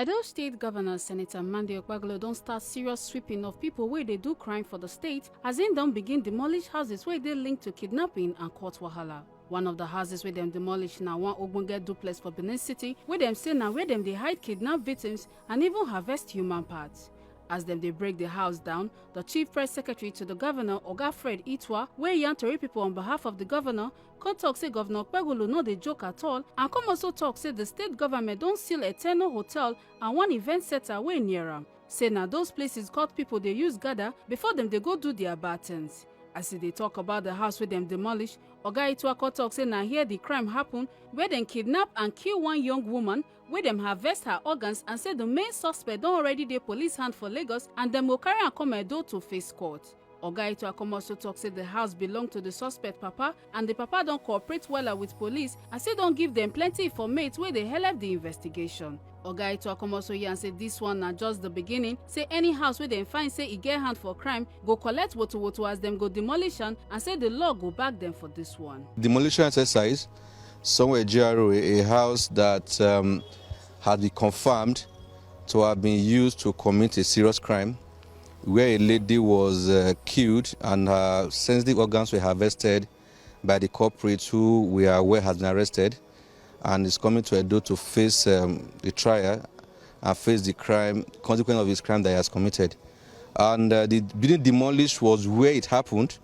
Edo State Governor Senator Monday Okpagolo don't start serious sweeping of people where they do crime for the state, as in don't begin demolish houses where they link to kidnapping and court wahala. One of the houses where them demolish now one ogbonge duplex for Benin City, where them say now where them they hide kidnapped victims and even harvest human parts. As them they break the house down, the chief press secretary to the governor, Oga Fred Itwa, where yarn tori people on behalf of the governor, come talk say Governor Okpagolo no dey joke at all, and come also talk say the state government don't seal a Eternal Hotel and one event center way near am. Say now those places court people they use gather before them they go do their bad things. As they talk about the house where them demolish, Oga Itwa talk say now here the crime happen where them kidnap and kill one young woman, where them harvest her organs, and say the main suspect don't already dey police hand for Lagos and them will carry and come Edo to face court. Oga Itwa also talk say the house belong to the suspect papa, and the papa don't cooperate well with police and say don't give them plenty information where they help the investigation. Oga Itwa also here and say this one na just the beginning. Say any house where they find say e get hand for crime go collect woto as them go demolition, and say the law go back them for this one. Demolition exercise somewhere GRA, a house that had been confirmed to have been used to commit a serious crime, where a lady was killed and her sensitive organs were harvested by the culprit who we are aware has been arrested and is coming to Edo to face the trial and face the crime, consequence of his crime that he has committed. And the building demolished was where it happened,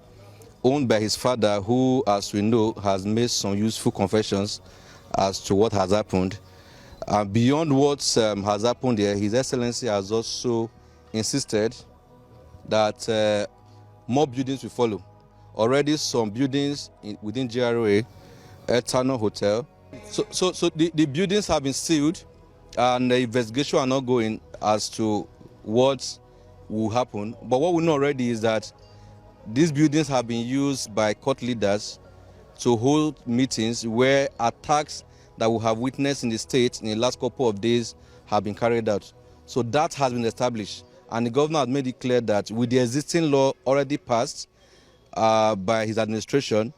owned by his father, who, as we know, has made some useful confessions as to what has happened. Beyond what has happened here, His Excellency has also insisted that more buildings will follow. Already some buildings within GRA, Eternal Hotel. So the buildings have been sealed and the investigation are not going as to what will happen. But what we know already is that these buildings have been used by court leaders to hold meetings where attacks that we have witnessed in the state in the last couple of days have been carried out. So that has been established. And the governor has made it clear that with the existing law already passed by his administration,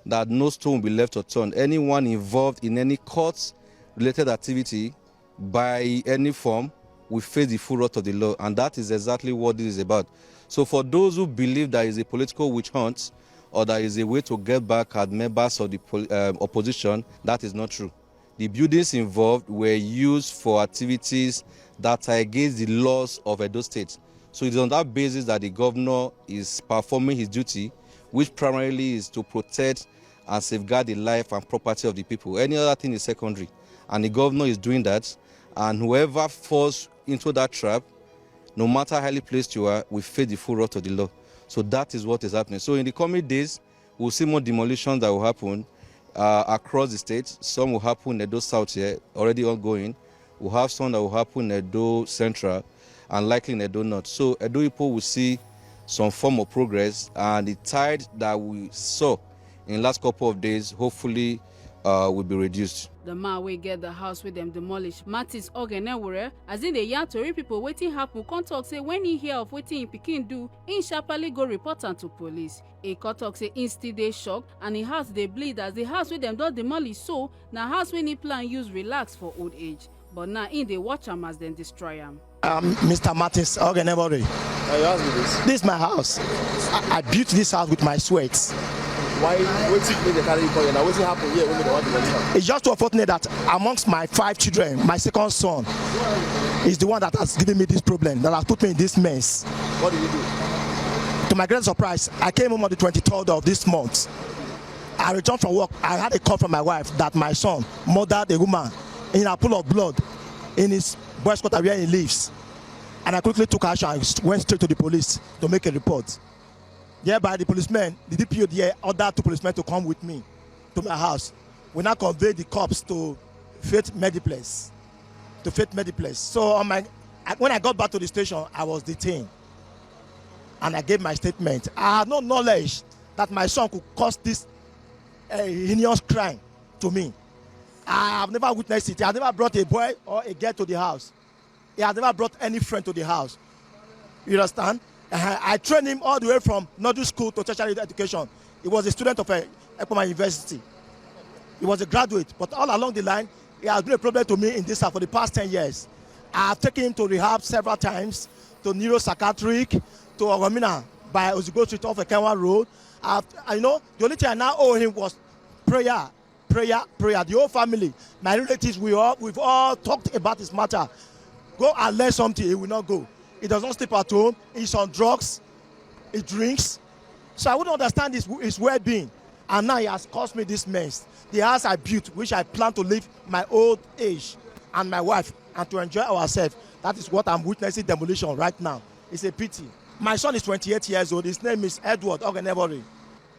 that no stone will be left unturned. Anyone involved in any court-related activity by any form will face the full wrath of the law. And that is exactly what this is about. So for those who believe there is a political witch hunt or there is a way to get back at members of the opposition, that is not true. The buildings involved were used for activities that are against the laws of Edo State. So it is on that basis that the governor is performing his duty, which primarily is to protect and safeguard the life and property of the people. Any other thing is secondary. And the governor is doing that. And whoever falls into that trap, no matter how highly placed you are, will face the full wrath of the law. So that is what is happening. So in the coming days, we'll see more demolitions that will happen across the state. Some will happen in Edo South here, already ongoing. We'll have some that will happen in Edo Central and likely in Edo North. So Edo people will see some form of progress, and the tide that we saw in the last couple of days hopefully will be reduced. The man we get the house with them demolished, Mattis Ogenewure, as in the yarn tori people waiting happen, come talk say when he hear of waiting in Pikin do, in sharply go report am to police. He come talk say in still dey shocked and the house they bleed as the house with them don't demolish, so now house when he plan use relax for old age. But now in they watch am as them destroy am. Mr. Mattis Ogenewure. You asked me this? This is my house. I built this house with my sweat. Why waiting they carry you for you now? What's happened here when they want to demolish? It's just too unfortunate that amongst my 5 children, my second son is the one that has given me this problem, that has put me in this mess. What did you do? To my great surprise, I came home on the 23rd of this month. I returned from work. I had a call from my wife that my son murdered a woman in a pool of blood in his boys' quarter where he lives. And I quickly took action and went straight to the police to make a report. Thereby, the policemen, the DPO there, ordered 2 policemen to come with me to my house. We now conveyed the cops to Faith Mediplex. So when I got back to the station, I was detained. And I gave my statement. I had no knowledge that my son could cause this heinous crime to me. I have never witnessed it. I have never brought a boy or a girl to the house. He has never brought any friend to the house. You understand? I trained him all the way from nursery school to tertiary education. He was a student of Ekpoma University. He was a graduate, but all along the line, it has been a problem to me in this house for the past 10 years. I've taken him to rehab several times, to neuropsychiatric, to Oromina by Ozigo Street off Ekenwa Road. I know the only thing I now owe him was prayer. The whole family, my relatives, we've all talked about this matter. Go and learn something, he will not go. He does not sleep at home, he's on drugs, he drinks. So I wouldn't understand his well-being. And now he has caused me this mess. The house I built, which I plan to live my old age and my wife and to enjoy ourselves. That is what I'm witnessing demolition right now. It's a pity. My son is 28 years old. His name is Edward Ogenebori.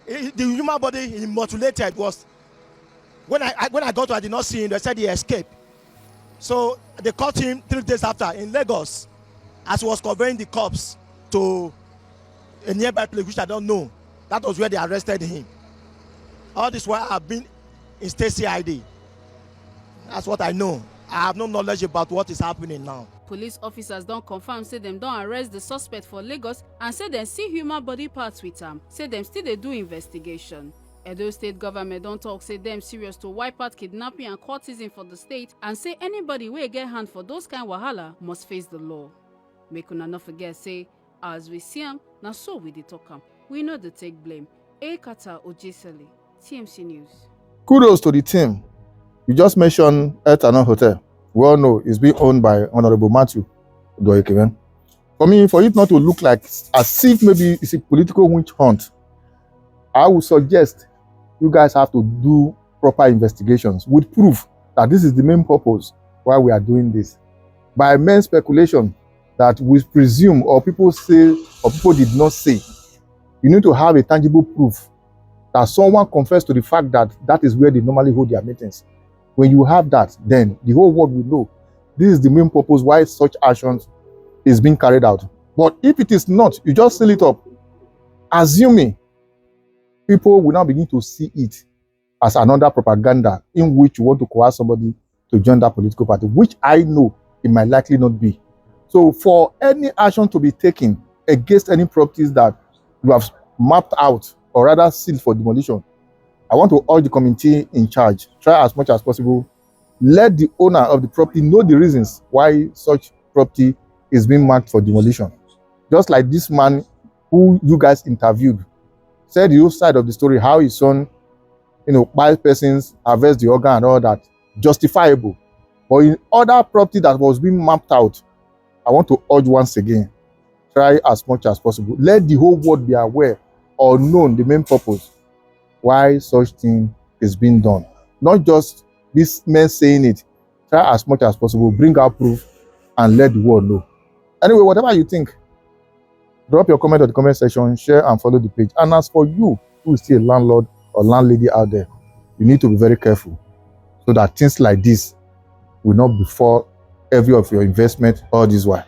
The human body he mutilated was, when I got to, I did not see him. They said he escaped. So they caught him 3 days after in Lagos as he was conveying the corpse to a nearby place which I don't know. That was where they arrested him. All this while I've been in state CID. That's what I know. I have no knowledge about what is happening now. Police officers don't confirm say them don't arrest the suspect for Lagos and say them see human body parts with am. Say them still they do investigation. Edo State government don't talk say them serious to wipe out kidnapping and courtesan for the state and say anybody wey get hand for those kind wahala must face the law. Make una not forget say as we see am, na so we dey talk am. We know the take blame. Ekata Ojesele, TMC News. Kudos to the team. You just mentioned Etanon Hotel. We all know it's being owned by Honorable Matthew Doyekemen. For me, for it not to look like as if maybe it's a political witch hunt, I would suggest you guys have to do proper investigations with proof that this is the main purpose why we are doing this. By mere speculation that we presume or people say or people did not say, you need to have a tangible proof that someone confessed to the fact that that is where they normally hold their meetings. When you have that, then the whole world will know this is the main purpose why such actions is being carried out. But if it is not, you just seal it up, assuming people will now begin to see it as another propaganda in which you want to coerce somebody to join that political party, which I know it might likely not be. So for any action to be taken against any properties that you have mapped out or rather sealed for demolition, I want to urge the committee in charge, try as much as possible, let the owner of the property know the reasons why such property is being marked for demolition. Just like this man who you guys interviewed said the whole side of the story, how his son, buys persons, harvests the organ and all that, justifiable. But in other property that was being mapped out, I want to urge once again, try as much as possible. Let the whole world be aware or known the main purpose why such thing is being done. Not just this men saying it. Try as much as possible, bring out proof and let the world know. Anyway, whatever you think, drop your comment on the comment section, share and follow the page. And as for you who is still a landlord or landlady out there, you need to be very careful so that things like this will not befall every of your investment all this while.